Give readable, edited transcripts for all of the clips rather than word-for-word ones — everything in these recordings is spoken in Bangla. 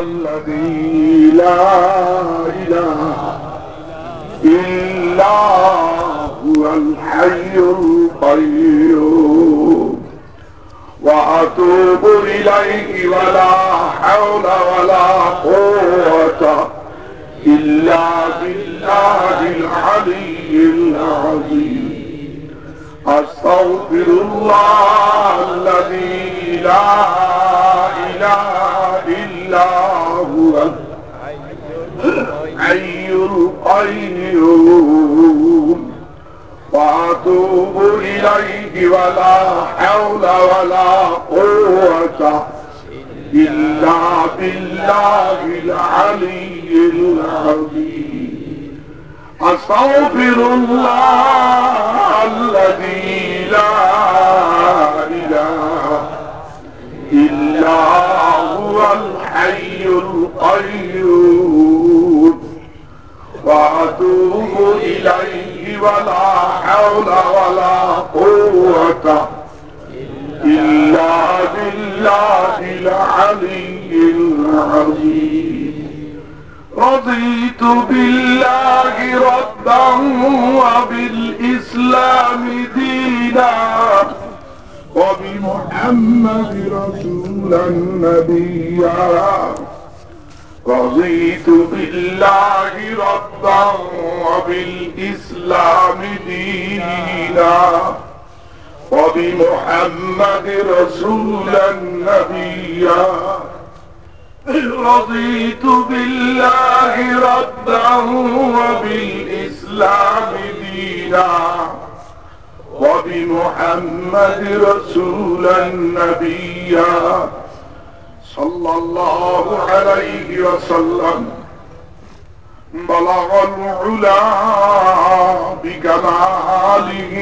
الذي لا إله إلا هو الحي القيوم وأتوب إليه ولا حول ولا قوة إلا بالله العلي العظيم أستغفر الله الذي لا إله إلا هو الحي القيوم وأتوب إليه ولا حول ولا قوة إلا بالله العلي العظيم أستغفر الله الذي لا إله إلا هو الحي القيوم وأتوب إليه ولا حول ولا قوة إلا بالله العلي العظيم رضيت بالله ربا وبالإسلام دينا وبمحمد رسولا نبيا رضيت بالله ربا وبالإسلام دينا وبمحمد رسولا نبيا رضيت بالله ربا وبالإسلام دينا وبمحمد رسولا نبيا صلى الله عليه وسلم بلغ العلا بكماله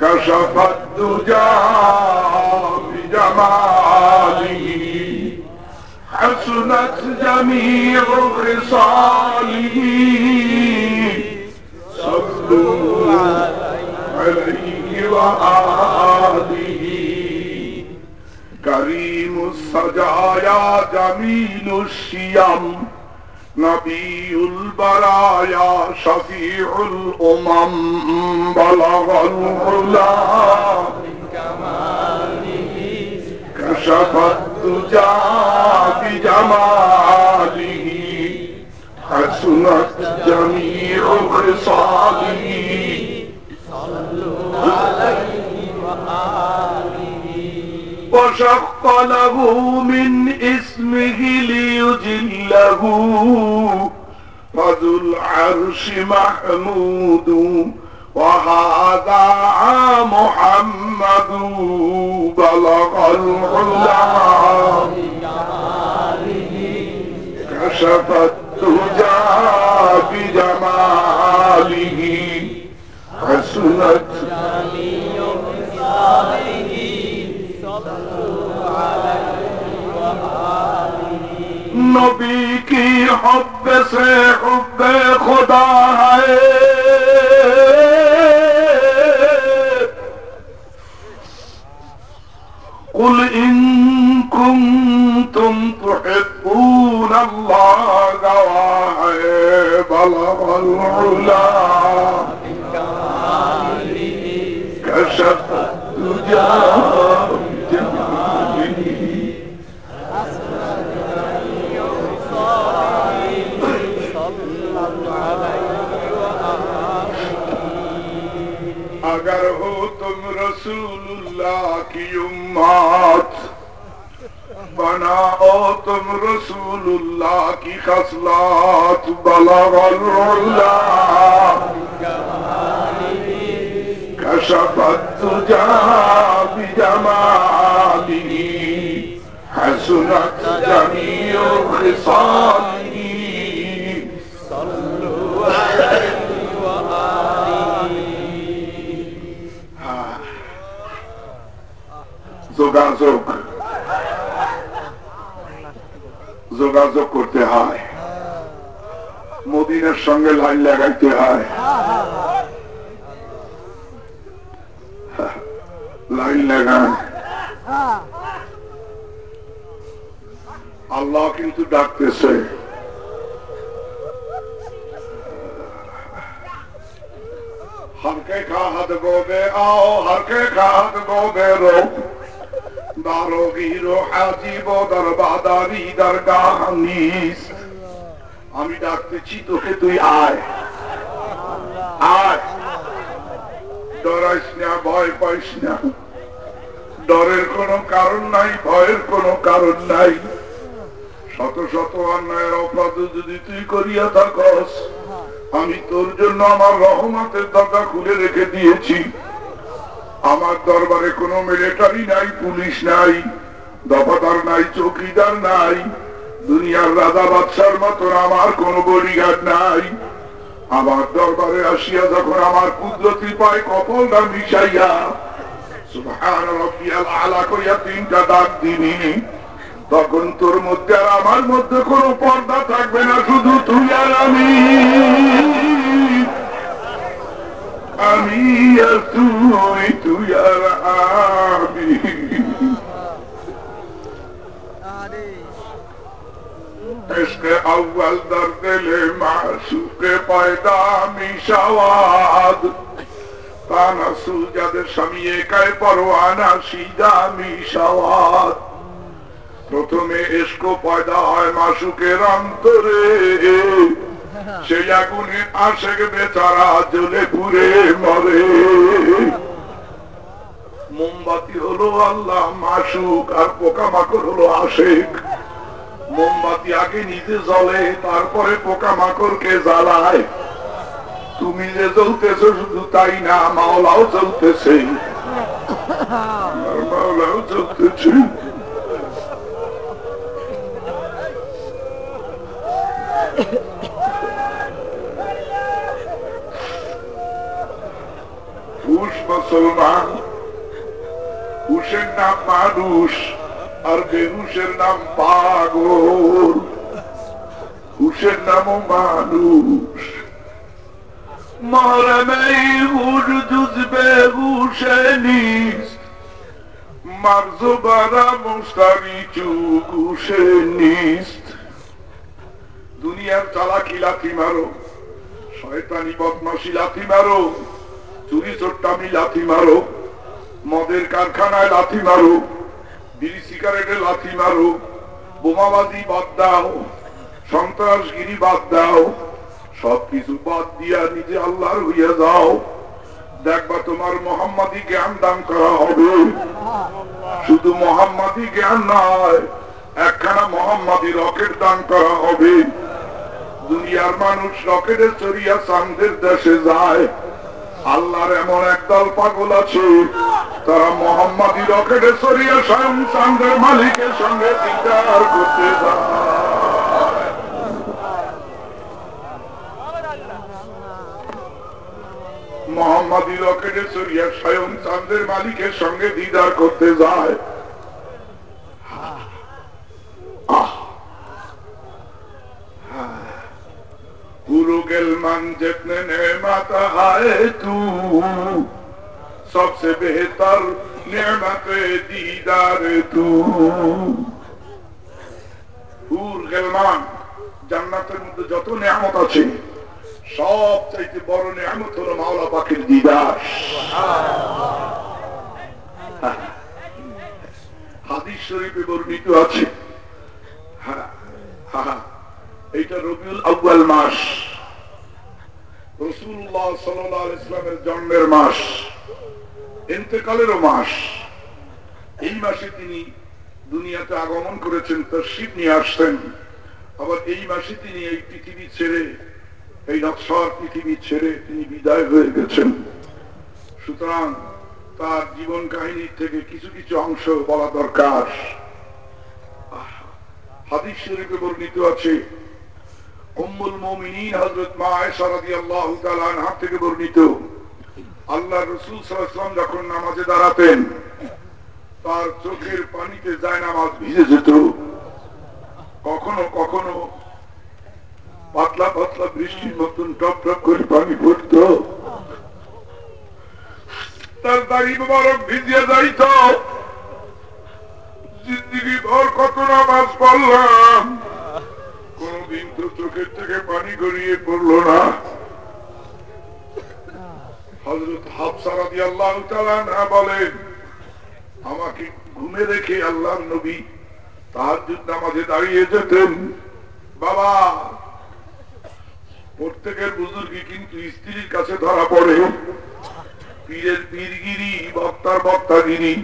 كشف الدجى بجماله حسنت جميع خصاله صلوا عليه وآله كريم السجايا جميل الشيم نبي البرايا شفيع الأمم بلغ العلا بكماله كشف الدجى بجماله حسنت جميع خصاله صلوا عليه وآله وشق له من اسمه ليجله فذو العرش محمود وهذا محمد بلغ العلا كشف الدجى بجماله حسنت جميع خصاله نبی کی حب سے حب خدا ہے قل ان کنتم تحبون اللہ گواہ ہے بلغ العلا کشف الدجى अगर हो तुम रसूलुल्लाह की उम्मत बनाओ तुम रसूलुल्लाह की खसलात बलगल उला कशफत तुजा बिजमालिही हसनत जमीउ खिसालिही सल्लु अलैहि যোগাযোগ যোগাযোগ করতে হয়, মদিনার সঙ্গে লাইন লাগাইতে হয়, লাইন লাগান। আল্লাহ কিন্তু ডাকতেছে। हर के खाहत गोबे आओ, हर के खाहत गोबे रो, दारोगी रो हाजीबो दरबादारी दरगाह नीस। আমি ডাকতেছি তোকে, তুই আয় আয়, ডরাইস না, ভয় পাইস না। ডরের কোনো কারণ নাই, ভয়ের কোনো কারণ নাই। শত শত অন্যায়ের অপরাধ যদি তুই করিয়া থাকস, আমি তোর জন্য আমার রহমতের দরজা খুলে রেখে দিয়েছি। আমার দরবারে কোনো মিলিটারি নাই, পুলিশ নাই, দফাদার নাই, চৌকিদার নাই, দুনিয়ার রাজা বাদশার মতন আমার কোনো বডিগার্ড নাই। আমার দরবারে আসিয়া যখন আমার কুদরতি পায় কপালটা মিশাইয়া সুবহান রাব্বিয়াল আলা কইয়া তিনটা ডাক দিবি, তখন তোর মধ্যে আর আমার মধ্যে কোনো পর্দা থাকবে না, শুধু তুই আর আমি, আমি আর তুই, তুই আর আমি। इश्क़ अव्वल दर दिले माशूक़ पैदा मिशावाद, ताना सूजद शमिये कै परवाना सीधा मिशावाद। প্রথমে ইশক পয়দা হয় মাশূকের অন্তরে, সেই আগুনে আশিক বেচারা জ্বলে পুড়ে মরে। মোমবাতি হলো আল্লাহ মাশূক, আর পোকামাকড় হলো আশিক। মোমবাতি আগে নিজে জ্বলে, তারপরে পোকামাকড়কে জ্বালায়। তুমি যে জ্বলতেছো শুধু তাই না, মাওলাও জ্বলতেছে, মাওলাও জ্বলতেছে। হুশ মুসলমান, হুশের নাম মানুষ, আর বেহুশের নাম পাগল। হুশের নামও মানুষ। মরমেই হুশ জুজবে হুশে নিস্ত, মারজুবারা মুস্তারি চুক হুশে নিস্ত। দুনিয়ার চালাকি লাথি মারো, শয়তানি বদমাশি লাথি মারো, চুরি চোট্টামি লাথি মারো, মদের কারখানায় লাথি মারো, বিড়ি সিগারেটে লাথি মারো, বোমাবাজি বাদ দাও, সন্ত্রাসগিরি বাদ দাও, সবকিছু বাদ দিয়া নিজে আল্লাহর হইয়া যাও। দেখবা তোমার মোহাম্মদী জ্ঞান দান করা হবে। শুধু মোহাম্মদী জ্ঞান নয়, একখানা মোহাম্মদী রকেট দান করা হবে। দুনিয়ার মানুষ রকেটে চড়িয়া চাঁদের দেশে যায়। আল্লাহর এমন একদল পাগল আছে, তারা মোহাম্মদী রকেটে চড়িয়া স্বয়ং চাঁদের মালিকের সঙ্গে দিদার করতে যায়। মোহাম্মদী রকেটে চড়িয়া স্বয়ং চাঁদের মালিকের সঙ্গে দিদার করতে যায়। गुरु गिलमन जितने नेमत है तू, सबसे बेहतर नेमत दीदार तू। হুর গিলমান, জান্নাতের মধ্যে যত নিয়ামত আছে, সবচাইতে বড় নিয়ামত হলো মাওলা পাকের দিদার। হাদিস শরীফে বর্ণিত আছে, এইটা রবিউল আউয়াল মাস, রাসূলুল্লাহ সাল্লাল্লাহু আলাইহি ওয়াসাল্লামের জন্মের মাস, ইন্তেকালেরও মাস। এই মাসে তিনি দুনিয়াতে আগমন করেছেন, তাশরীফ নিয়ে আসছেন। আবার এই মাসে তিনি এই পৃথিবী ছেড়ে, এই নশ্বর পৃথিবী ছেড়ে তিনি বিদায় হয়ে গেছেন। সুতরাং তার জীবন কাহিনীর থেকে কিছু কিছু অংশ বলা দরকার। হাদিস শরীফে বর্ণিত আছে, উম্মুল মুমিনিন হযরত মা আয়েশা রাদিয়াল্লাহু তাআলা আনহা থেকে বর্ণিত, আল্লাহর রাসূল সাল্লাল্লাহু আলাইহি ওয়াসাল্লাম যখন নামাজে দাঁড়াতেন, তার চোখের পানিতে জায়নামাজ ভিজে যেত। কখনো কখনো পাতলা পাতলা বৃষ্টির মতন টপ টপ করে পানি পড়ত, তার দাড়ি মোবারক ভিজিয়ে যাইত। জিন্দগি ভর কত নামাজ পড়লাম, কোনদিন তো চোখের থেকে পানি গড়িয়ে পড়লো না। হযরত হাফসা রাদিয়াল্লাহু তাআলা আনহা বলেন, আমাকে ঘুমে রেখে আল্লাহর নবী তাহাজ্জুদ নামাজে দাঁড়িয়ে যেতেন। বাবা, প্রত্যেকের বুজুর্গি কিন্তু স্ত্রীর কাছে ধরা পড়ে। পীরের পীরগিরি, বক্তার বক্তাগিরি,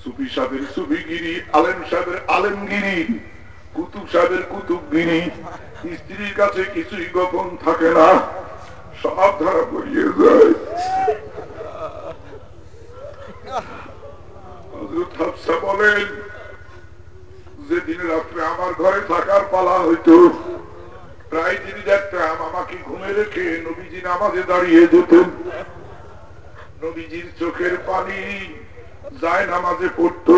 সুফি সাহেবের সুফিগিরি, আলেম সাহেবের আলেমগিরি, কুতুব সাহেবের কুতুবগিরি, স্ত্রীর কাছে কিছুই গোপন থাকে না, সব ধরা পড়িয়ে যায়। হযরত হাফসা বলেন, যেদিন রাত্রে আমার ঘরে থাকার পালা হইতো, প্রায় দিন দেখতাম আমাকে ঘুমে রেখে নবীজি নামাজে দাঁড়িয়ে যেতেন। নবীজির চোখের পানি যায় নামাজে পড়তো,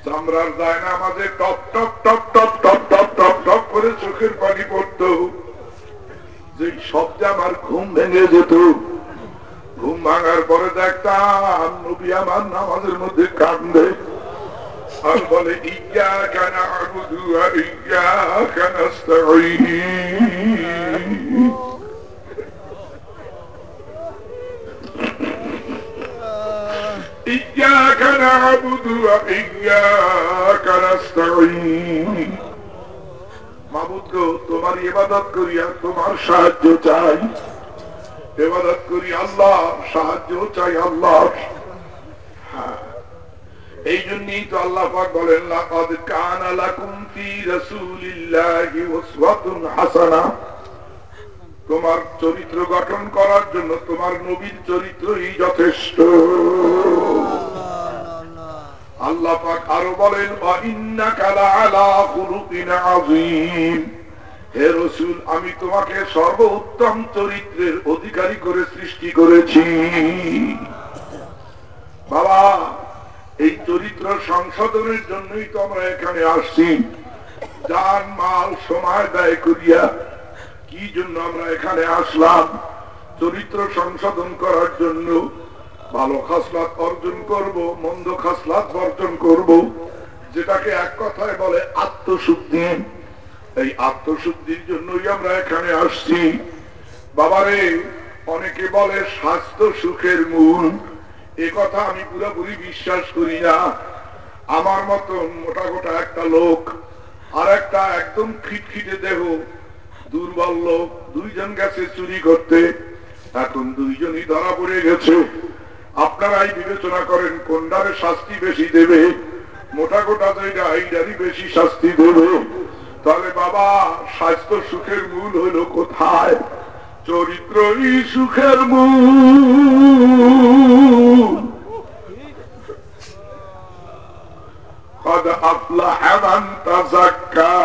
চামড়ার যায় নামাজে top top top top top top top top করে চোখের পানি পড়তো। যে শব্দে আমার ঘুম ভেঙে যেত, ঘুম ভাঙার পরে দেখতাম নবী আমার নামাজের মধ্যে কান্দে আর বলে, ইয়্যাকা না'বুদু ওয়া ইয়্যাকা নাস্তাঈন। ইয়্যাকা না'বুদু ওয়া ইয়্যাকা নাস্তাঈন। মাবুদ গো, তোমার ইবাদত করি আর তোমার সাহায্য চাই। ইবাদত করি আল্লাহ, সাহায্য চাই আল্লাহ। এই জন্যই তো আল্লাহ পাক বলেন, লাকাদ কানা লাকুম ফি রাসূলিল্লাহি উসওয়াতুন হাসানাহ। তোমার চরিত্র গঠন করার জন্য তোমার নবীর চরিত্রই যথেষ্ট। আল্লাহ পাক আরো বলেন, ওয়া ইন্নাকা লাআলা খুলুকিন আযীম। হে রাসূল, আমি তোমাকে সর্বোত্তম চরিত্রের অধিকারী করে সৃষ্টি করেছি। বাবা, এই চরিত্র সংশোধনের জন্যই তো আমরা এখানে আসছি। জান মাল সময় ব্যয় করিয়া কি জন্য আমরা এখানে আসলাম? চরিত্র সংশোধন করার জন্য। ভালো খাসলাত অর্জন করব, মন্দ খাসলাত বর্জন করব, যেটাকে এক কথায় বলে আত্মশুদ্ধি। এই আত্মশুদ্ধির জন্যই আমরা এখানে আসছি। বাবারে, অনেকে বলে স্বাস্থ্য সুখের মূল। এ কথা আমি পুরোপুরি বিশ্বাস করি না। আমার মতন মোটা গোটা একটা লোক আর একটা একদম খিটখিটে দেহ দুর্বল লোক, দুইজন গেছে চুরি করতে, এখন দুইজনই ধরা পড়ে গেছে। আপনারাই বিবেচনা করেন কোনটারে শাস্তি বেশি দেবে। মোটা গোটা যেটা, এইটারই বেশি শাস্তি দেবে। তাহলে বাবা, স্বাস্থ্য সুখের মূল হইল কোথায়? চরিত্রই সুখের মূল। قد أفلح من تزكى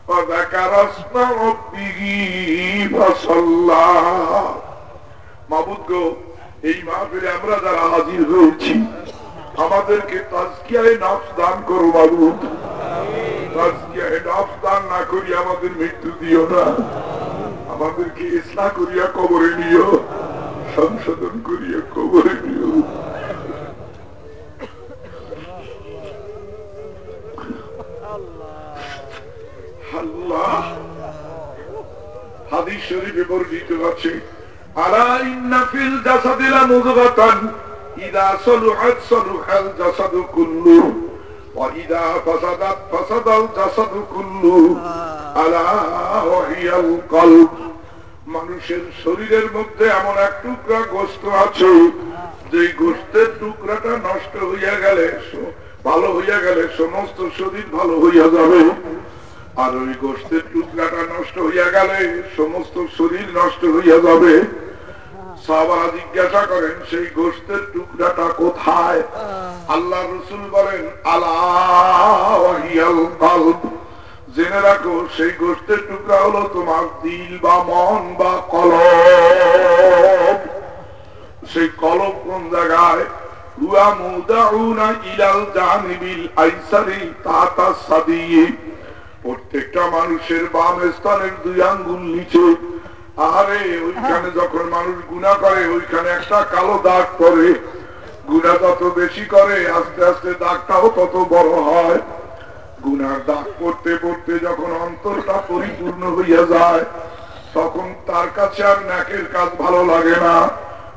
وذكر اسم ربه فصلى। মাবুদ গো, এই মাহফিলে আমরা যারা হাজির হয়েছি, আমাদেরকে তাজকিয়ায়ে নফস দান করো মাবুদ। তাজকিয়ায়ে নফস দান না করি আমাদের মৃত্যু দিও না। আমাদেরকে ইসলাহ করিয়া কবরে নিও, সংশোধন করিয়া কবরে নিও। আল্লাহ হাদিস শরীফে বর্ণিত আছে, আলা ইন্না ফিল জাসাদি লামুযগাতান ইযা সালুহাত সালুহাল জাসাদু কুল্লু ওয়া ইযা ফাসাদাত ফাসাদাল জাসাদু কুল্লু আলা ওয়া হিয়াল কলব। মানুষের শরীরের মধ্যে এমন এক টুকরা গোশত আছে, যে গোশতের টুকরাটা নষ্ট হইয়া গেলে, ভালো হইয়া গেলে সমস্ত শরীর ভালো হইয়া যাবে। আর ওই গোশতের টুকরাটা নষ্ট হইয়া গেলে সমস্ত শরীর নষ্ট হইয়া যাবে। সাহাবারা জিজ্ঞাসা করেন, সেই গোশতের টুকরাটা কোথায়? আল্লাহ রাসূল বলেন, আলা ওয়া হিয়াল কলব। জেনে রাখো, সেই গোশতের টুকরা হলো তোমার দিল বা মন বা কলব। সেই কলব কোন জায়গায়? হুয়া মুদাউনা ইলাল জানিবিল আইসারি তাতা সাদিয়ে। প্রত্যেকটা মানুষের বাম স্থানের 2 আঙ্গুল নিচে। আরে ওইখানে যখন মানুষ গুনাহ করে, ওইখানে একটা কালো দাগ পড়ে। গুনাহ যত বেশি করে আস্তে আস্তে দাগটাও তত বড় হয়। গুনার দাগ পড়তে পড়তে যখন অন্তরটা পরিপূর্ণ হইয়া যায় তখন তার কাছে আর নেকের কাজ ভালো লাগে না,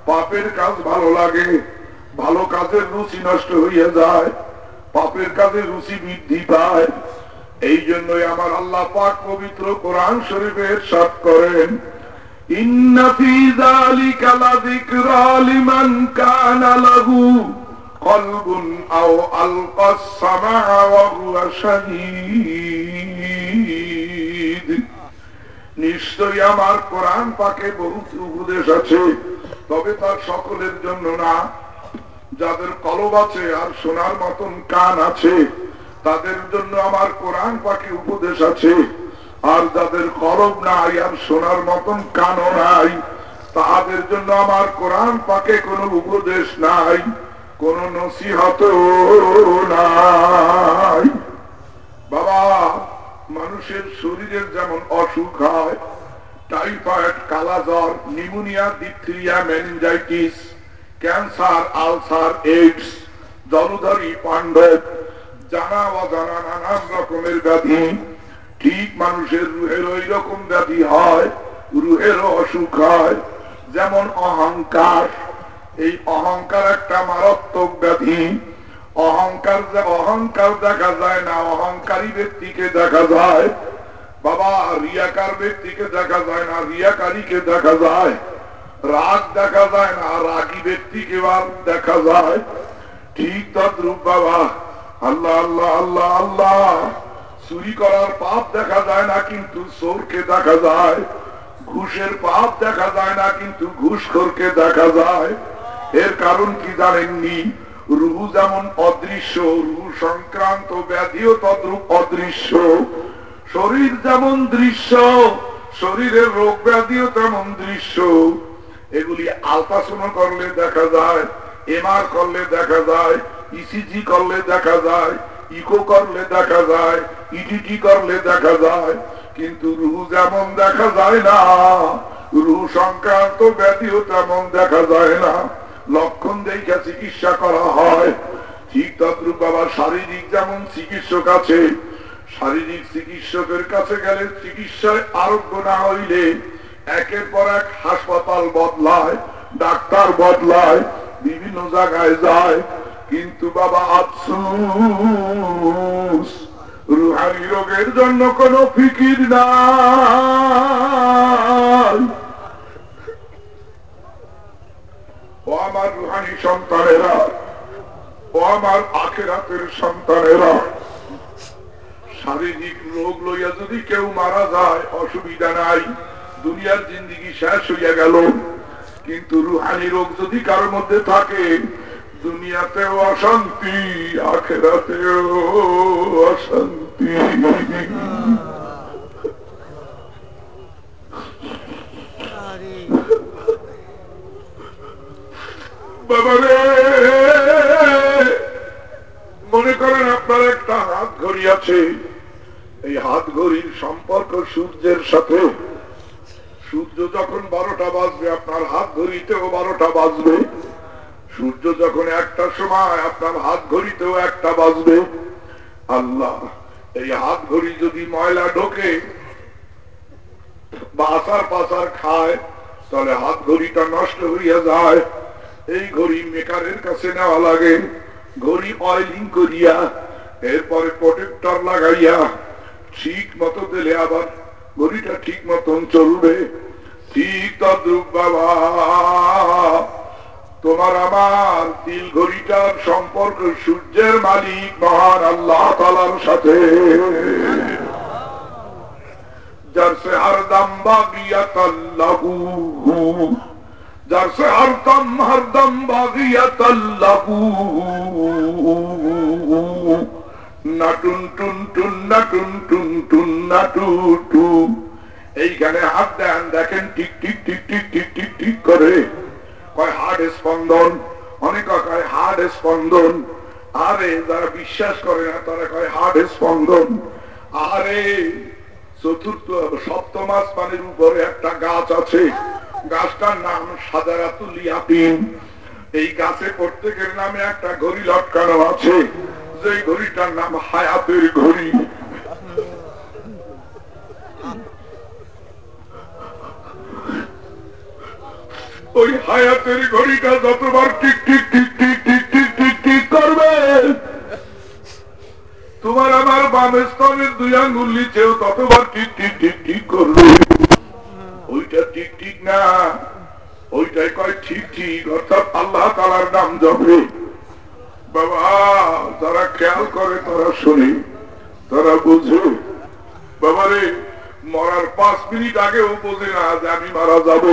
পাপের কাজ ভালো লাগে। ভালো কাজের রুচি নষ্ট হইয়া যায়, পাপের কাজের রুচি বৃদ্ধি পায়। এই জন্যই আমার আল্লাহ পাক পবিত্র কোরআন শরীফে ইরশাদ করেন, ইন্না ফী যালিকা লাযিকরা লিমান কানা লাহু কলবুন আও আলকাস সামাআ ওয়া হুয়া শাহীদ। নিশ্চয়ই আমার কোরআন পাকে বহুত উপদেশ আছে, তবে তার সকলের জন্য না। যাদের কলব আছে আর শোনার মতন কান আছে তাদের জন্য আমার কোরআন পাকে উপদেশ আছে। আর যাদের কলব নাই আর শোনার মতন কানও নাই তাদের জন্য আমার কোরআন পাকে কোনো উপদেশ নাই, কোন নসিহত নাই। বাবা, মানুষের শরীরের যেমন অসুখ হয়, টাইফয়েড, কালাজ্বর, pneumonia, diphtheria, meningitis, cancer, ulcer, AIDS, জলধারী, পান্ডব, জানা অজানা নানান রকমের ব্যাধি, ঠিক মানুষের রুহের ওই রকম ব্যাধি হয়, রুহেরও অসুখ হয়। যেমন অহংকার, এই অহংকার একটা মারাত্মক ব্যাধি। অহংকার দেখা যায় না, অহংকারী ব্যক্তিকে দেখা যায়। বাবা, রিয়াকার ব্যক্তিকে দেখা যায় না, রিয়াকারীকে দেখা যায়। রাগ দেখা যায় না, রাগী ব্যক্তিকে দেখা যায়। ঠিক তদ্রূপ বাবা, আল্লাহ আল্লাহ আল্লাহ আল্লাহ, চুরি করার পাপ দেখা যায় না কিন্তু চোরকে দেখা যায়। ঘুষের পাপ দেখা যায় না কিন্তু ঘুষখোরকে দেখা যায়। এর কারণ কি জানেননি? রুহু যেমন অদৃশ্য, রুহু সংক্রান্ত ব্যাধিও তদ্রূপ অদৃশ্য। শরীর যেমন দৃশ্য, শরীরের রোগ ব্যাধিও তেমন দৃশ্য। এগুলি আলট্রাসাউন্ড করলে দেখা যায়, এমআর করলে দেখা যায়, ইসিজি করলে দেখা যায়, ইকো করলে দেখা যায়, ইডিটি করলে দেখা যায়। কিন্তু রুহু যেমন দেখা যায় না, রুহু সংক্রান্ত ব্যাধিও তেমন দেখা যায় না। লক্ষণ দেখে চিকিৎসা করা হয়। ঠিক তদ্রূপ বাবা, শারীরিক যেমন চিকিৎসক আছে, শারীরিক চিকিৎসকের কাছে গেলে চিকিৎসায় আরোগ্য না হইলে একের পর এক হাসপাতাল বদলায়, ডাক্তার বদলায়, বিভিন্ন জায়গায় যায়। কিন্তু বাবা আফসোস, রুহানি রোগের জন্য কোনো ফিকির নাই। ও আমার রুহানি সন্তানেরা, ও আমার আখিরাতের সন্তানেরা, শারীরিক রোগ লইয়া যদি কেউ মারা যায় অসুবিধা নাই, দুনিয়ার জিন্দেগি শেষ হইয়া গেল। কিন্তু রুহানি রোগ যদি কারোর মধ্যে থাকে, দুনিয়াতেও অশান্তি, আখিরাতেও অশান্তি। বাবারে, মনে করেন আপনার একটা হাত ঘড়ি আছে, এই হাত ঘড়ির সম্পর্ক সূর্যের সাথে। সূর্য যখন 12টা বাজবে আপনার হাত ঘড়িতেও 12টা বাজবে। সূর্য যখন 1টার সময় আপনার হাত ঘড়িতেও 1টা বাজবে। আল্লাহ, এই হাত ঘড়ি যদি ময়লা ঢোকে বা আচার পাচার খায় তাহলে হাত ঘড়িটা নষ্ট হইয়া যায়। এই ঘড়ি মেকারের কাছে নেওয়া লাগে, ঘড়ি অয়েলিং করিয়া এরপরে প্রোটেক্টর লাগাইয়া ঠিক মতো দিলে আবার ঘড়িটা ঠিক মতন চলবে। ঠিক তদ্রূপ বাবা, তোমার আমার দিল ঘড়িটার সম্পর্ক সূর্যের মালিক মহান আল্লাহ তাআলার সাথে। যার সে হরদম বাগিয়াতাল্লাহু, যার সে হরদম বাগিয়াতাল্লাহু, নাটুন টুন টুন নাটুন টুন টুন নাটু টু। এইখানে হাত দেন, দেখেন tick tick tick tick tick tick tick করে, কয় হার্ট স্পন্দন, অনেক কয় হার্ট স্পন্দন। আরে যারা বিশ্বাস করে না তারা কয় হার্ট স্পন্দন। আরে চতুর্থ সপ্তম আসমানের উপরে একটা গাছ আছে, গাছটার নাম সাজারাতুল ইয়াতিম। এই গাছে প্রত্যেকের নামে একটা ঘড়ি লটকানো আছে, যে ঘড়িটার নাম হায়াতের ঘড়ি। ওই হায়াতের ঘড়িটা যতবার tick tick tick tick tick tick tick tick করবে, তোমার আমার বাম স্তনের 2 আঙ্গুল নিচেও ততবার টিক টিক টিক টিক করবে। ওইটা টিক টিক না, ওইটাই কয় ঠিক ঠিক, অর্থাৎ আল্লাহ তাআলার নাম জপে। বাবা যারা খেয়াল করে তারা শোনে, তারা বুঝে। বাবারে মরার 5 মিনিট আগেও বোঝে না যে আমি মারা যাব,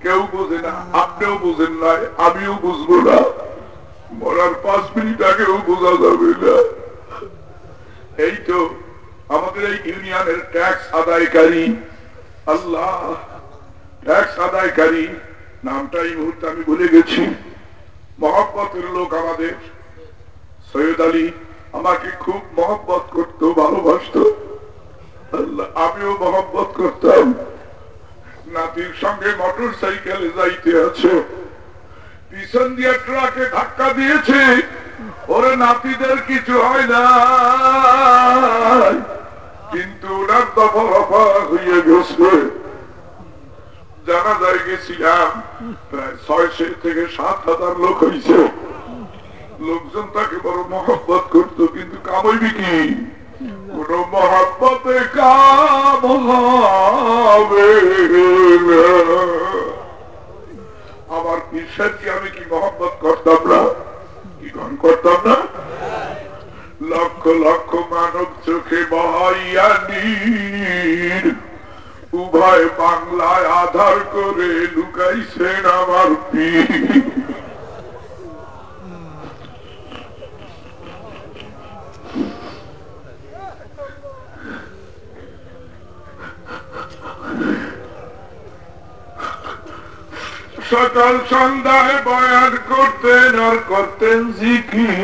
কেউ বোঝে না, আপনিও বুঝেন না, আমিও বুঝবো না। মরার 5 মিনিট আগেও বোঝা যাবে না। এই তো আমাদের এই ইউনিয়নের ট্যাক্স আদায়কারী, আল্লাহ ট্যাক্স আদায়কারী নামটা এই মুহূর্তে আমি ভুলে গেছি, মহব্বতের লোক আমাদের সৈয়দ আলী আমাকে খুব মহব্বত করতো, ভালোবাসতো। আল্লাহ আমিও মহব্বত করতাম। নাতির সঙ্গে মোটর সাইকেলে যাইতে আছে, পিছন দিয়ে ট্রাকে ধাক্কা দিয়েছে, ওরে নাতিদের কিছু হয় না, কিন্তু ওনার দফা রফা হয়ে গেছে। জানাজায় গেছিলাম, প্রায় 600 থেকে 7,000 লোক হয়েছে। লোকজন তাকে বড় মহব্বত করতো, কিন্তু কামাইবি কি? কোন মহব্বতে কাম হবে না। আমার বিশ্বাসকে আমি কি মহব্বত করতাম না? কি করতাম না? লক্ষ লক্ষ মানব চোখে বহাইয়া নীর, উভয় বাংলায় আধার করে লুকাইছেন আমার পীর। সকাল সন্ধ্যায় বয়ান করতেন আর করতেন জিকির,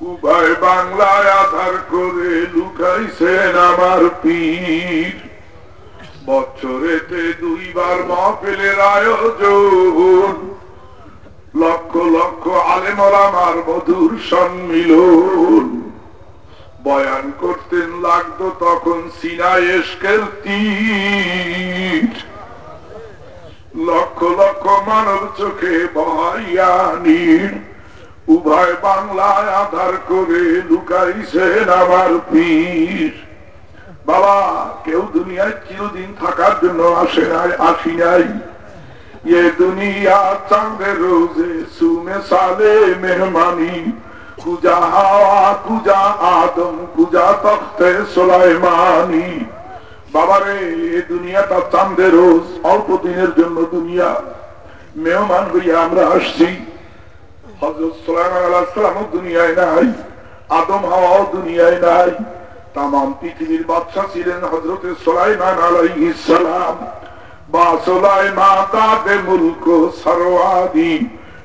উভয় বাংলায় আধার করে লুকাইছেন আমার পীর। বছরেতে 2 বার মাহফিলের আয়োজন, লক্ষ লক্ষ আলেম ওলামার মধুর সম্মিলন। বয়ান করতেন লাগতো তখন সিনায় ইশকের তীর, লক্ষ লক্ষ মানব চোখে বহাইয়া নীর, উভয় বাংলায় আধার করে লুকাইছেন আমার পীর। বাবা কেউ দুনিয়ায় চিরদিন থাকার জন্য আসি নাই। ये दुनिया चांदे रोजे सुमे साले मेहमानी, कुजा हावा कुजा आदम कुजा तख्ते सुलाइमानी। বাবারে এই দুনিয়াটা চাঁদের রোজ, অল্প দিনের জন্য দুনিয়া মেহমান হইয়া আমরা আসছি। হযরত সুলাইমান আলাইহিস সালাম দুনিয়ায় নাই, আদম হাওয়াও দুনিয়ায় নাই। তামাম পৃথিবীর বাদশা ছিলেন হযরত সুলাইমান আলাইহিস সালাম। বা সুলাইমান দাদে মুলক সরওয়াদি,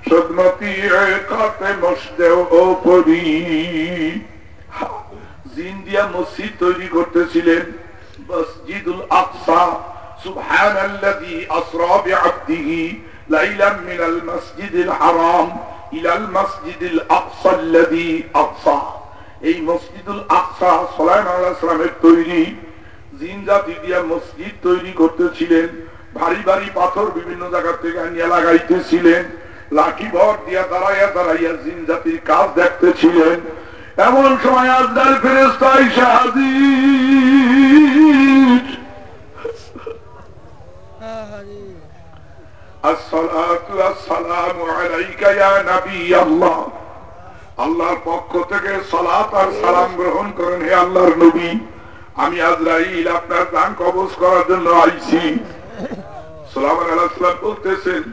সুদমতি একাতে মসদে ও পরি। জিন দিয়া মসজিদ তৈরি করতেছিলেন, মসজিদুল আকসা। সুবহানাল্লাযী আসরা বিআবদিহি লাইলাম মিনাল মসজিদিল হারাম ইলাল মসজিদিল আকসা আল্লাযী আকসা। এই মসজিদুল আকসা সুলাইমান আলাইহিস সালামের তৈরি। জিন জাতি দিয়া মসজিদ তৈরি করতেছিলেন, ভারী ভারী পাথর বিভিন্ন জায়গা থেকে নিয়ে লাগাইতেছিলেন, লাঠি ভর দিয়া দাঁড়াইয়া দাঁড়াইয়া জিন জাতির কাজ দেখতেছিলেন। এমন সময় আজরাইল ফেরেশতা এসে হাজির। আসসালাতু আসসালামু আলাইকা ইয়া নবী আল্লাহ। আল্লাহর পক্ষ থেকে সালাত আর সালাম গ্রহণ করেন, হে আল্লাহর নবী, আমি আজরাইল আপনার জান কবজ করার জন্য আইছি। সুলাইমান আলাইহিস সালাম বলতেছেন,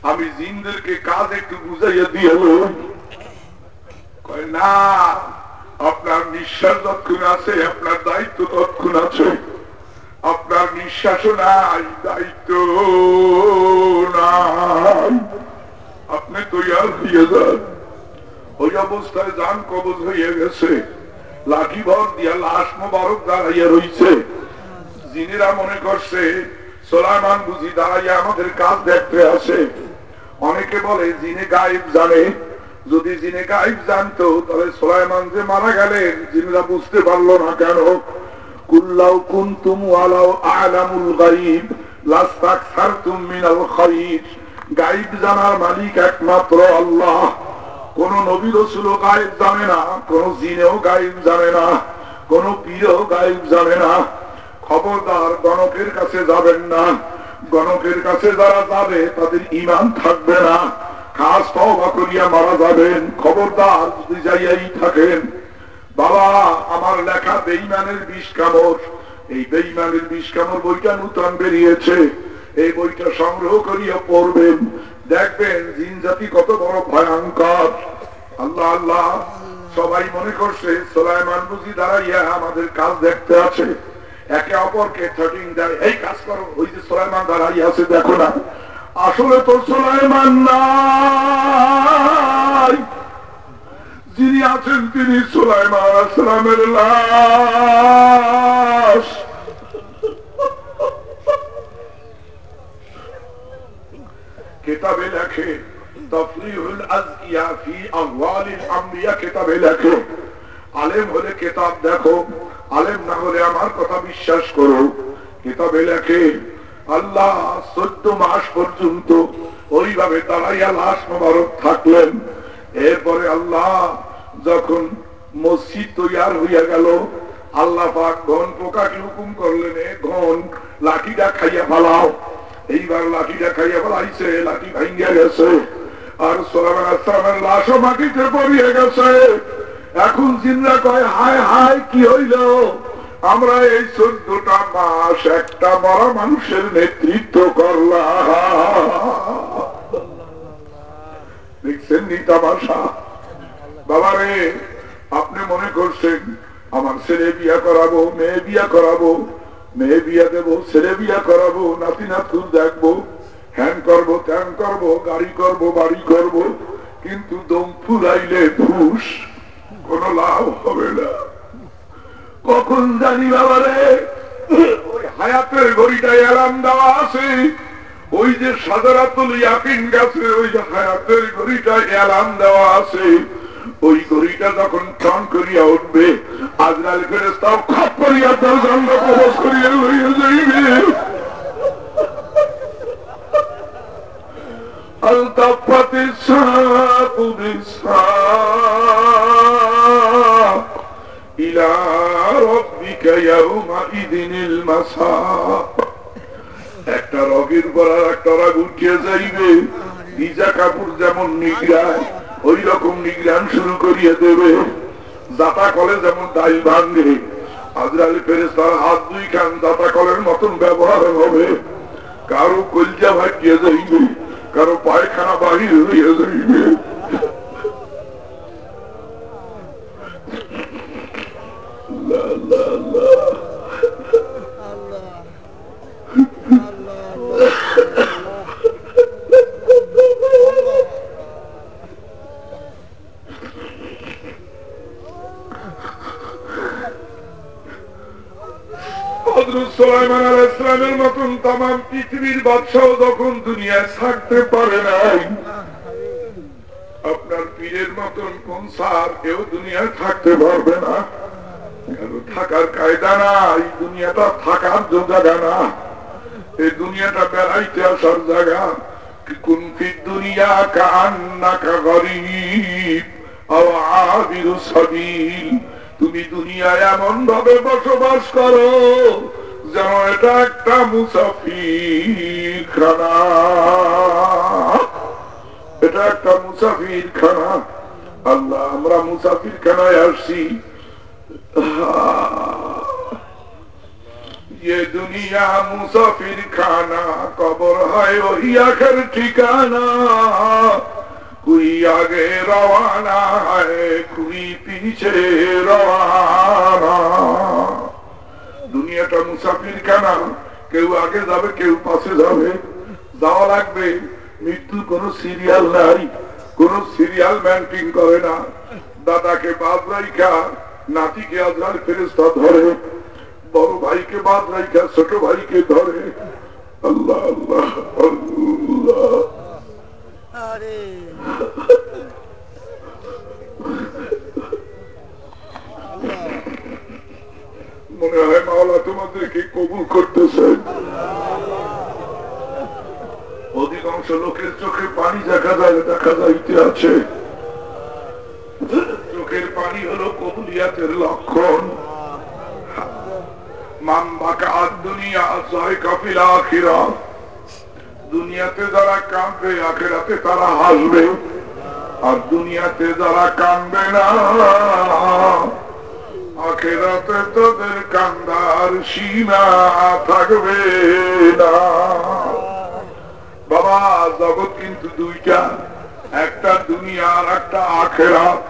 আমি জিনদেরকে কাজ একটু বুঝাইয়া দিয়ে কয় না, আপনার নিঃশ্বাস যতক্ষণ আছে আপনার দায়িত্ব ততক্ষণ আছে। আপনার নিঃশ্বাসও নাই, দায়িত্ব নাই, আপনি তৈয়ার হয়ে যান। ওই অবস্থায় জান কবজ হয়ে গেছে, লাঠি ভর দিয়া লাশ মোবারক দাঁড়াইয়া রইছে। জিনেরা মনে করছে সুলাইমান বুঝি দাঁড়াইয়া আমাদের কাজ দেখতে আসে। অনেকে বলে জিনে গায়েব জানে, যদি জিনে গায়েব জানতো তাহলে সুলাইমান যে মারা গেলেন জিনেরা বুঝতে পারলো না কেন? কুল্লাউ কুনতুম ওয়ালাউ আ'লামুল গায়ব লাস্তাকসারতুম মিনাল খায়র। গায়েব জানার মালিক একমাত্র আল্লাহ। কোন নবী রাসূলও গায়েব জানে না, কোন জিনেও গায়েব জানে না, কোন পীরও গায়েব জানে না। খবরদার গণকের কাছে যাবেন না। গণকের কাছে যারা যাবে তাদের ঈমান থাকবে না, খাস তওবা করিয়া মারা যাবেন। খবরদার যদি যাইয়াই থাকেন। বাবা, আমার লেখা বেঈমানের 20 কামড়, এই বেঈমানের 20 কামড় বইটা নতুন বেরিয়েছে। এই বইটা সংগ্রহ করিয়া পড়বেন, দেখবেন জিন জাতি কত বড় ভয়ঙ্কর। আল্লাহ আল্লাহ। সবাই মনে করছে সুলাইমান বুঝি দাঁড়াইয়া আমাদের কাজ দেখতে আছে, একে অপরকে থ্রেটিং দেয়, এই কাজ করো, ওই যে সুলাইমান দাঁড়াইয়া আছে দেখো না। আসলে তো সুলাইমান নাই, যিনি আছেন তিনি সুলাইমান আলাইহিস সালামের লাশ। কিতাবে লেখে তাফরিহুল আযকিয়া ফি আহওয়ালিল আমবিয়া, কিতাবে লেখে আলেম হলে কিতাব দেখো, আলেম না হলে আমার কথা বিশ্বাস করো। কিতাবে লেখে আল্লাহ 14 মাস পর্যন্ত ওইভাবে দাঁড়াইয়া লাশ মোবারক থাকলেন। এরপরে আল্লাহ যখন মসজিদ তৈয়ার হইয়া গেল, আল্লাহ পাক ঘন পোকাকে হুকুম করলেন, ঘন লাঠিটা খাইয়া ফেলাও। এইবার লাঠিটা খাইয়া ফেলাইছে, লাঠি ভাঙ্গিয়া গেছে, আর সুলাইমান আলাইহিস সালামের লাশও মাটিতে পড়িয়া গেছে। এখন জিনরা কয়, হায় হায় কি হইল? আমরা এই 14টা মাস একটা মরা মানুষের নেতৃত্ব করলাম। দেখছেন নি তামাশা? বাবারে, আপনি মনে করছেন আমার ছেলে বিয়া করাবো, মেয়ে বিয়া করাবো, মেয়ে বিয়া দেবো, ছেলে বিয়া করাবো, নাতি নাতকুর দেখবো, হ্যান করবো, ত্যান করবো, গাড়ি করবো, বাড়ি করবো, কিন্তু দম ফুলাইলে ফুস, কোন লাভ হবে না। কখন জানি বাবারে, ওই হায়াতের ঘড়িটা অ্যালার্ম দেওয়া আছে, ওই যে সাজারাতুল ইয়াকিন গাছে ওই যে হায়াতের ঘড়িটা অ্যালার্ম দেওয়া আছে, ওই ঘড়িটা যখন টন করিয়া উঠবে, আজরাইল ফেরেশতাও খপ করিয়া তার জন্য প্রবেশ করিয়া লইয়া যাইবে। আলতাফাতিস সাকু বিসাক ইলা রাব্বিকা ইয়াউমাইদিনিল মাসাক। একটা রগের গলার একটা রাগ উঠিয়ে যাইবে, ভিজা কাপড় যেমন নিগড়ায় ওই রকম নিগড়ান শুরু করিয়ে দেবে। দাতা কলে যেমন ডাইল ভাঙে, আজরাইল ফেরেশতার হাত 2 খান দাতা কলের মতন ব্যবহার হবে। কারো কলজা ভাগিয়ে যাইবে, কারো পায়খানা বাহির হইয়া যাইবে। সুলাইমান আলাইহিস সালামের মতন তামাম পৃথিবীর বাদশাহ যখন দুনিয়ায় থাকতে পারে নাই, আপনার পীরের মতন কোন সার কেউ দুনিয়ায় থাকতে পারবে না। কারো থাকার কায়দা না, এই দুনিয়াটা থাকার জায়গা না, এই দুনিয়াটা বেড়াইতে আসার জায়গা। কুন ফিদ দুনিয়া কাআন্নাকা গরীব আও আবিরু সাবিল। তুমি দুনিয়ায় এমন ভাবে বসবাস করো যেন এটা একটা মুসাফির খানা, এটা একটা মুসাফির খানা। আল্লাহ, আমরা মুসাফির খানায় আসছি। ये दुनिया मुसाफिर खाना, कब्र है वही आखिर ठिकाना। कोई आगे रवाना है, कोई पीछे रवाना। দুনিয়াটা মুসাফির খানা, কেউ আগে যাবে, কেউ পাশে যাবে, যাওয়া লাগবে। মৃত্যু কোন সিরিয়াল নাই, কোন সিরিয়াল মেনটেন করে না। দাদাকে বাদ রাইখা নাতিকে আজরাইল ফেরেশতা ধরে, বড় ভাইকে বাদ রাইখা ছোট ভাইকে ধরে, আল্লাহ আল্লাহ আল্লাহ মনে হয় মাওলা তোমাদেরকে কবুল করতেছেন। অধিকাংশ লোকের চোখে পানি দেখা যাইতে আছে। চোখের পানি হলো কবুলিয়াতের লক্ষণ। মান বাকাত দুনিয়া যায়কা ফিল আখিরাহ, দুনিয়াতে যারা কাঁদবে আখিরাতে তারা হাসবে, আর দুনিয়াতে যারা কাঁদবে না আখিরাতে তাদের কান্দার সীমা থাকবে না। বাবা জগৎ কিন্তু দুইটা, একটা দুনিয়া আর একটা আখিরাত।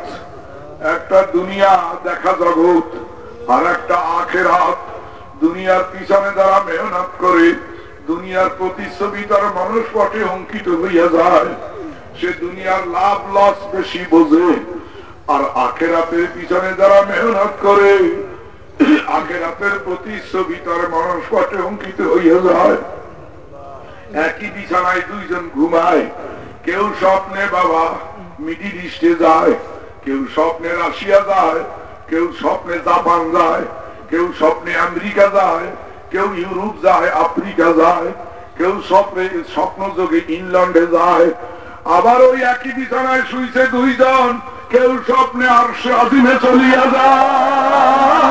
একটা দুনিয়া দেখা জগৎ আর একটা আখিরাত। দুনিয়ার পিছনে যারা মেহনত করে, দুনিয়ার প্রতিচ্ছবি তার মানুষ পটে অঙ্কিত হইয়া যায়, সে দুনিয়ার লাভ লস বেশি বোঝে। আর আখিরাতের পিছনে যারা মেহনত করে, আখিরাতের প্রতিচ্ছবি তার মানুষ পটে অঙ্কিত হইয়া যায়। একই বিছানায় দুইজন ঘুমায়, কেউ স্বপ্নে বাবা মিডিল ইস্টে যায়, কেউ স্বপ্নে রাশিয়া যায়, কেউ স্বপ্নে জাপান যায়, কেউ স্বপ্নে আমেরিকা যায়, কেউ ইউরোপ যায়, আফ্রিকা যায়, কেউ স্বপ্ন যোগে ইংল্যান্ডে যায়। আবার ওই একই বিছানায় শুইছে দুইজন, কেউ স্বপ্নে আরশে আজিমে চলিয়া যায়,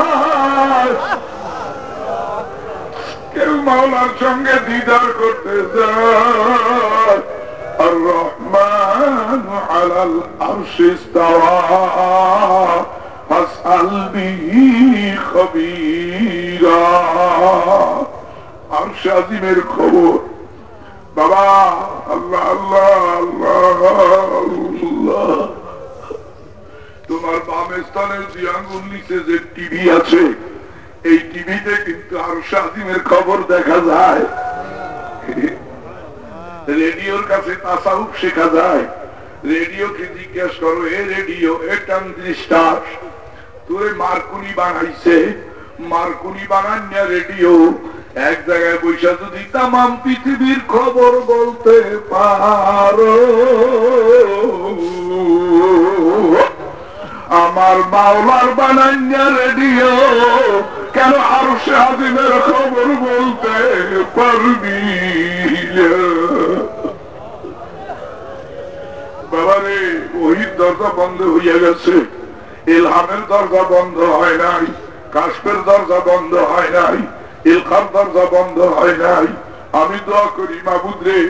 কেউ মাওলার সঙ্গে দিদার করতে যায়। আর রহমান আলাল আরশি ইস্তাওয়া ফাসআল বিহি খবীরা। আরশে আজিমের খবর বাবা। আল্লাহ আল্লাহ আল্লাহ আল্লাহ। তোমার বাম স্তনের যে আঙ্গুল নিচে যে টিভি আছে, এই টিভিতে কিন্তু আরশে আজিমের খবর দেখা যায়। রেডিওর কাছে তাসাউফ শেখা যায়। রেডিওকে জিজ্ঞেস করো, এ রেডিও এটান দৃষ্টার তোরে মার্কুনি বানাইছে, মার্কুনি বানান্যা রেডিও এক জায়গায় বৈশা যদি তামাম পৃথিবীর খবর বলতে পারো, আমার মাওলার বানান্যা রেডিও কেন আরশে আজিমের খবর বলতে পারবি? বাবারে ওহির দরজা বন্ধ হইয়া গেছে, ইলহামের দরজা বন্ধ হয় নাই, কাশফের দরজা বন্ধ হয় নাই, ইলকার দরজা বন্ধ হয় নাই। আমি দোয়া করি মাবুদ রে,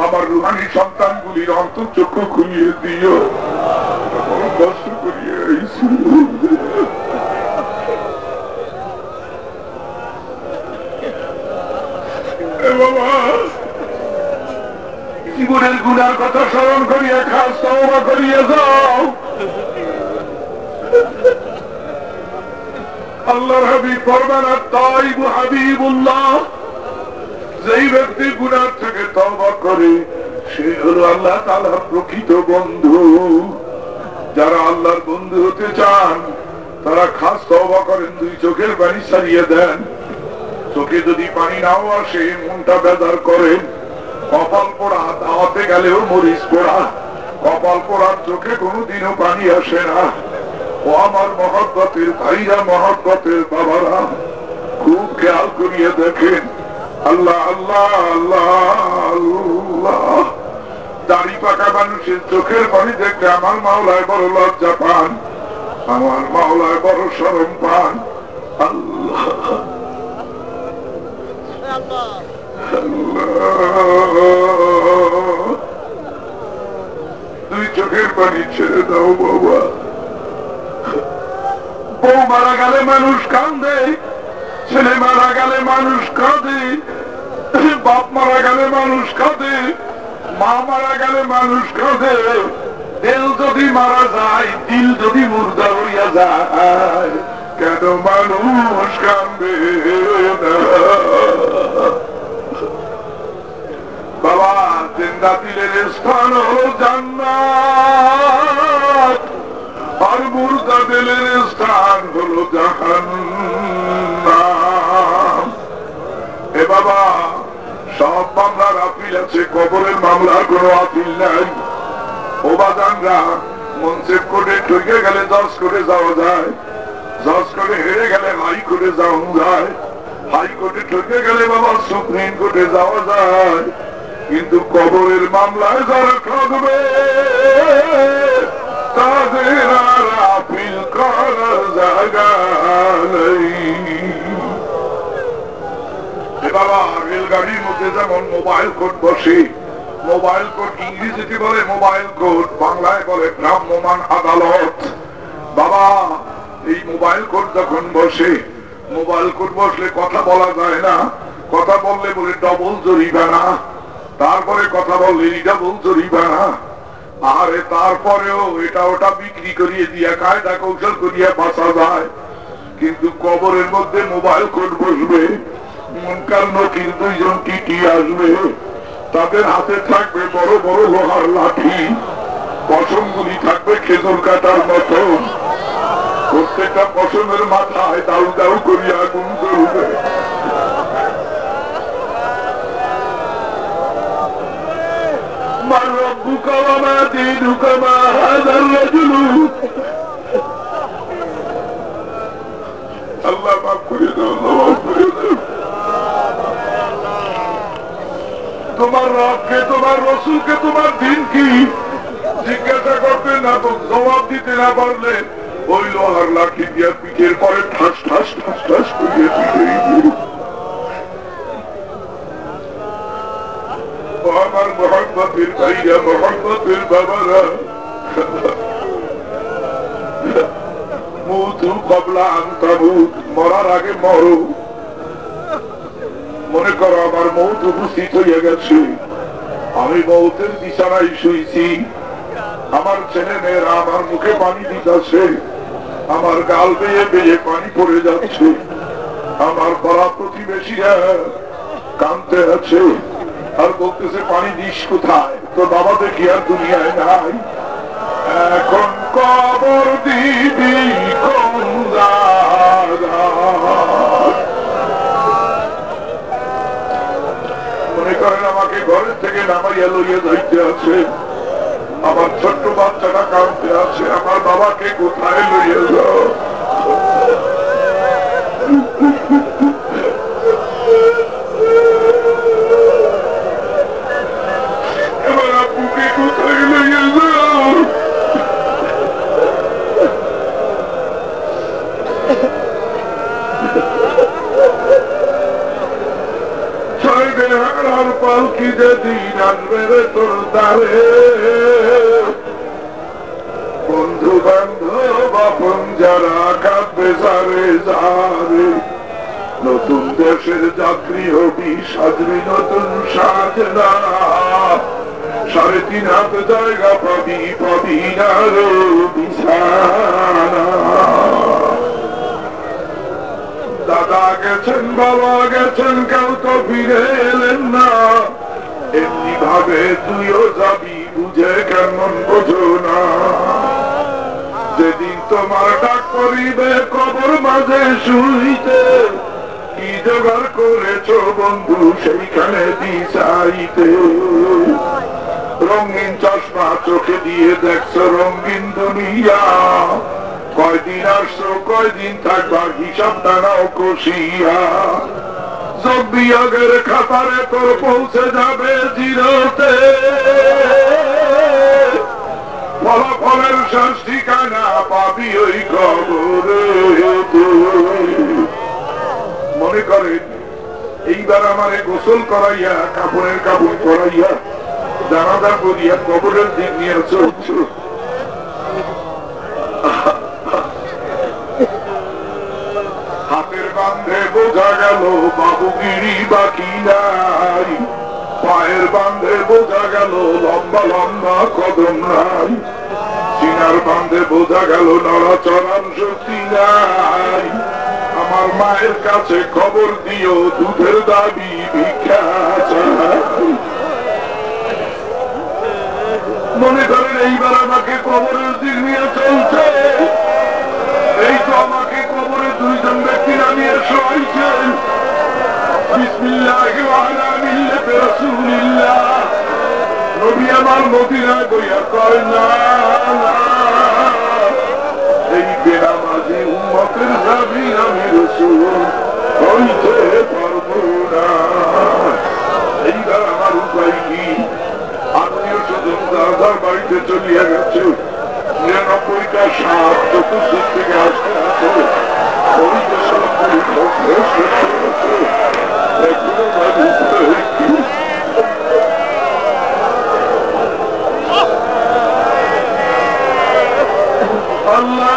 আমার রুহানি সন্তানগুলির অন্তর্চক্ষু খুলিয়ে দিও। কষ্ট করিয়ে বাবা, জীবনের গুনার কথা স্মরণ করিয়া খাস তওবা করিয়া যাও। আল্লাহর হাবিব ফরমান, আত-তাইবু হাবিবুল্লাহ, যেই ব্যক্তি গুনার থেকে তওবা করে সে হলো আল্লাহ তাআলার প্রকৃত বন্ধু। যারা আল্লাহর বন্ধু হতে চান তারা খাস তওবা করেন, দুই চোখের পানি ছাড়িয়ে দেন। চোখে যদি পানি নাও আসে মনটা বেজার করেন। কপাল পোড়া, দাওয়াতে গেলেও মরিচ পোড়া, কপাল পোড়ার চোখে কোনোদিনও পানি আসে না। ও আমার মহব্বতের ভাইরা, মহব্বতের বাবারা, খুব খেয়াল করিয়ে দেখেন। আল্লাহ আল্লাহ আল্লাহ আল্লাহ। দাড়ি পাকা মানুষের চোখের পানি দেখলে আমার মাওলায় বড় লজ্জা পান, আমার মাওলায় বড় শরম পান। আল্লাহ দুই চোখের পানি ছেড়ে দাও বাবা। বউ মারা গেলে মানুষ কাঁদে, ছেলে মারা গেলে মানুষ কাঁদে, বাপ মারা গেলে মানুষ কাঁদে, মা মারা গেলে মানুষ কাঁদে। দিল যদি মারা যায়, দিল যদি মুর্দা হইয়া যায়, কেন মানুষ কাঁদবে না? বাবা, জিন্দা দিলের স্থান হলো জান্নাত, আর মুর্দা দিলের স্থান হলো জাহান্নাম। এ বাবা, সব মামলার আপিল আছে, কবরের মামলার কোনো আপিল নাই। ও বাজানরা, মনসেপ কোর্টে ঠকে গেলে জজ কোর্টে যাওয়া যায়, জজ কোর্টে হেরে গেলে হাই কোর্টে যাওয়া যায়, হাই কোর্টে ঠকে গেলে বাবা সুপ্রিম কোর্টে যাওয়া যায়। কিন্তু কবরের মামলায় যারা ঠকবে তাদের আর আপিল করার জায়গা নেই। বাবা, রেলগাড়ির মধ্যে যেমন মোবাইল কোর্ট বসে, মোবাইল কোর্ট ইংরেজিতে বলে মোবাইল কোর্ট, বাংলায় বলে ভ্রাম্যমাণ আদালত। বাবা, এই মোবাইল কোর্ট যখন বসে, মোবাইল কোর্ট বসলে কথা বলা যায় না, কথা বললে বলে ডবল জরিমানা, তারপরে কথা বললে ডাবল জরিমানা, আরে তারপরেও এটা ওটা বিক্রি করিয়ে দিয়া কায়দা কৌশল করিয়া বাঁচা যায়। কিন্তু কবরের মধ্যে মোবাইল কোর্ট বসবে, মুনকার নকির দুইজন টিটি আসবে, তাদের হাতে থাকবে বড় বড় লোহার লাঠি, পশমগুলি থাকবে খেজুর কাটার মতো, প্রত্যেকটা পশমের মাথায় দাউ দাউ করিয়া আগুন জ্বলবে। আল্লাহ মাফ করে দাও, মাফ করে দাও। তোমার রবকে, তোমার রসুলকে, তোমার দিন কি জিজ্ঞাসা করতে না, তো জবাব দিতে না পারলে ওই লোহার লাঠি দিয়া পিঠের পরে ঠাস ঠাস ঠাস ঠাস করিয়ে পিঠে। আমার মহব্বতের ভাইরা, মহব্বতের বাবারা, মুতু কবলা আনতাবুত, মরার আগে মরো। মনে করো আমার মৌত উপস্থিত হইয়া গেছে, আমি মৌতের বিছানায় শুয়েছি, আমার ছেলে মেয়েরা আমার মুখে পানি দিতেছে, আমার গাল বেয়ে বেয়ে পানি পড়ে যাচ্ছে, আমার পাড়া প্রতিবেশীরা কাঁদতে আছে আর বলতেছে পানি দিস কোথায়, তো বাবা দেখি আর দুনিয়ায় নাই। এখন কবর দিবি কোন মনে করেন আমাকে ঘরের থেকে নামাইয়া লইয়া যাইতে আছে, আমার ছোট্ট বাচ্চাটা কাঁদতে আছে, আমার বাবাকে কোথায় লইয়া যাও। এবার আপুকে কোথায় লইয়া যাও। আর পালকি যেদিন আসবে রে তোর দ্বারে, বন্ধু বান্ধব আপন যারা কাঁদবে যারে যারে, নতুন দেশের যাত্রী হবি সাজবি নতুন সাজনা, 3.5 হাত জায়গা পাবি, পাবি না রে বিছানা। দাদা গেছেন, বাবা গেছেন, কেউ তো ফিরে এলেন না, এমনি ভাবে তুইও যাবি, বুঝে কেমন বোঝো না। যেদিন তোমার ডাক করিবে কবর মাঝে শুইতে, কি জোগাড় করেছ বন্ধু সেইখানে বিছাইতে। রঙিন চশমা চোখে দিয়ে দেখছো রঙিন দুনিয়া, কয়দিন আসছো কয়দিন থাকবার হিসাব টানাও কষিয়া। যোগ বিয়োগের খাতারে তোর পৌঁছে যাবে জিরোতে, ফলাফলের শেষ ঠিকানা পাবি ওই কবরে। মনে করেন এইবার আমারে গোসল করাইয়া, কাপড়ের কাপড় করাইয়া, জানাজা করিয়া কবরের দিক নিয়ে চলছ, হাতের বান্ধে বোঝা গেল বাবুগিরি বাকি নাই, পায়ের বান্ধে বোঝা গেল লম্বা লম্বা কদম নাই, সিনার বান্ধে বোঝা গেল নড়াচড়ার শক্তি নাই। আমার মায়ের কাছে খবর দিও, দুধের দাবি ভিক্ষা চাই। মনে করেন এইবার আমাকে কবরের দিক নিয়ে চলছে, এই তো আমাকে কবরে 2 জন ব্যক্তি নামিয়ে শোয়াইছেন। বিসমিল্লাহির রহমানির রহিম মদিনায় বইয়া কয় না এই বেনামাজি উম্মতের দাবি আমি রাসূল হইতে পারবো না। এইবার আমার উপায় কি? আত্মীয় স্বজন দাদার বাড়িতে চলিয়া গেছে, ৯৯টা সাপ চতুর্দিক থেকে আসতে আছে, আল্লাহ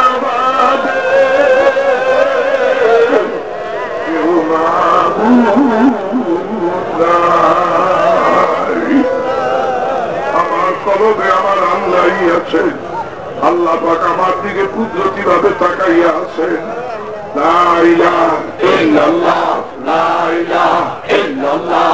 আমার কলবে আমার আল্লাহ আছে। আল্লাহ পাক আমার দিকে কুদরতি ভাবে তাকাইয়া আছেন। লা ইলাহা ইল্লাল্লাহ, লা ইলাহা ইল্লাল্লাহ।